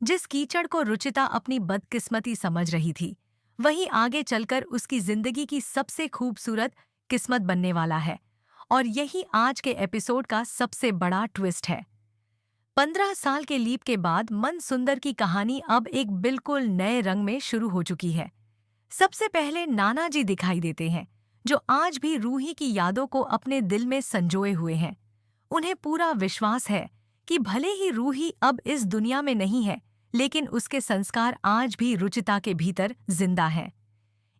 जिस कीचड़ को रुचिता अपनी बदकिस्मती समझ रही थी, वही आगे चलकर उसकी जिंदगी की सबसे खूबसूरत किस्मत बनने वाला है। और यही आज के एपिसोड का सबसे बड़ा ट्विस्ट है। 15 साल के लीप के बाद मन सुंदर की कहानी अब एक बिल्कुल नए रंग में शुरू हो चुकी है। सबसे पहले नाना जी दिखाई देते हैं, जो आज भी रूही की यादों को अपने दिल में संजोए हुए हैं। उन्हें पूरा विश्वास है कि भले ही रूही अब इस दुनिया में नहीं है, लेकिन उसके संस्कार आज भी रुचिता के भीतर जिंदा हैं।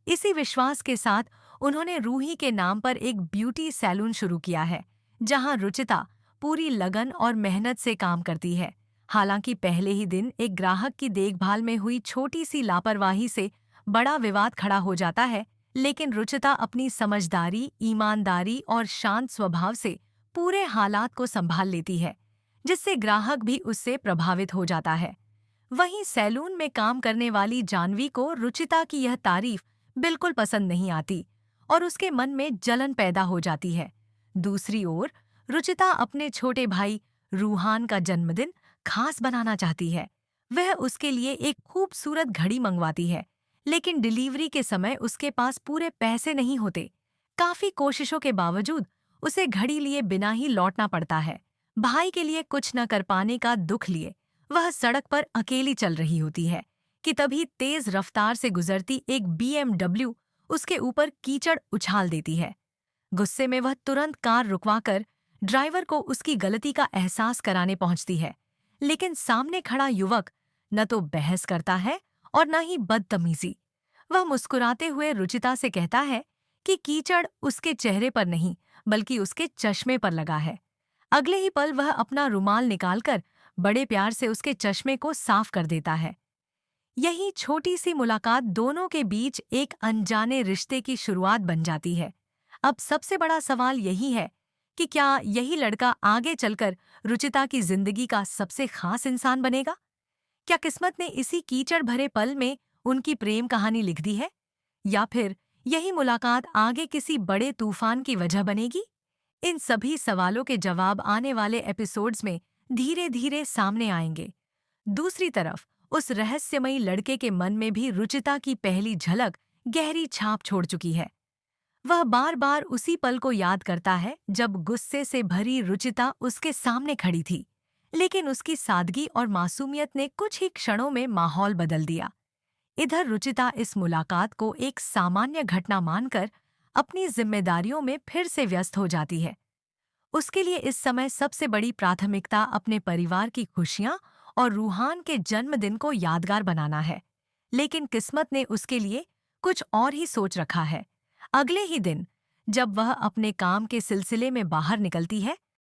इसी विश्वास के साथ उन्होंने रूही के नाम पर एक ब्यूटी सैलून शुरू किया है, जहां रुचिता पूरी लगन और मेहनत से काम करती है। हालांकि पहले ही दिन एक ग्राहक की देखभाल में हुई छोटी सी लापरवाही से बड़ा विवाद खड़ा हो जाता है, लेकिन रुचिता अपनी समझदारी, ईमानदारी और शांत स्वभाव से पूरे हालात को संभाल लेती है, जिससे ग्राहक भी उससे प्रभावित हो जाता है। वहीं सैलून में काम करने वाली जानवी को रुचिता की यह तारीफ बिल्कुल पसंद नहीं आती और उसके मन में जलन पैदा हो जाती है। दूसरी ओर रुचिता अपने छोटे भाई रूहान का जन्मदिन खास बनाना चाहती है। वह उसके लिए एक खूबसूरत घड़ी मंगवाती है, लेकिन डिलीवरी के समय उसके पास पूरे पैसे नहीं होते। काफी कोशिशों के बावजूद उसे घड़ी लिए बिना ही लौटना पड़ता है। भाई के लिए कुछ न कर पाने का दुख लिए वह सड़क पर अकेली चल रही होती है कि तभी तेज रफ्तार से गुजरती एक BMW उसके ऊपर कीचड़ उछाल देती है। गुस्से में वह तुरंत कार रुकवाकर ड्राइवर को उसकी गलती का एहसास कराने पहुंचती है, लेकिन सामने खड़ा युवक न तो बहस करता है और न ही बदतमीजी। वह मुस्कुराते हुए रुचिता से कहता है कि कीचड़ उसके चेहरे पर नहीं, बल्कि उसके चश्मे पर लगा है। अगले ही पल वह अपना रुमाल निकालकर बड़े प्यार से उसके चश्मे को साफ कर देता है। यही छोटी सी मुलाकात दोनों के बीच एक अनजाने रिश्ते की शुरुआत बन जाती है। अब सबसे बड़ा सवाल यही है कि क्या यही लड़का आगे चलकर रुचिता की जिंदगी का सबसे खास इंसान बनेगा? क्या किस्मत ने इसी कीचड़ भरे पल में उनकी प्रेम कहानी लिख दी है? या फिर यही मुलाकात आगे किसी बड़े तूफान की वजह बनेगी? इन सभी सवालों के जवाब आने वाले एपिसोड्स में धीरे धीरे सामने आएंगे। दूसरी तरफ उस रहस्यमयी लड़के के मन में भी रुचिता की पहली झलक गहरी छाप छोड़ चुकी है। वह बार बार उसी पल को याद करता है जब गुस्से से भरी रुचिता उसके सामने खड़ी थी, लेकिन उसकी सादगी और मासूमियत ने कुछ ही क्षणों में माहौल बदल दिया। इधर रुचिता इस मुलाकात को एक सामान्य घटना मानकर अपनी जिम्मेदारियों में फिर से व्यस्त हो जाती है। उसके लिए इस समय सबसे बड़ी प्राथमिकता अपने परिवार की खुशियां और रूहान के जन्मदिन को यादगार बनाना है। लेकिन किस्मत ने उसके लिए कुछ और ही सोच रखा है। अगले ही दिन जब वह अपने काम के सिलसिले में बाहर निकलती है,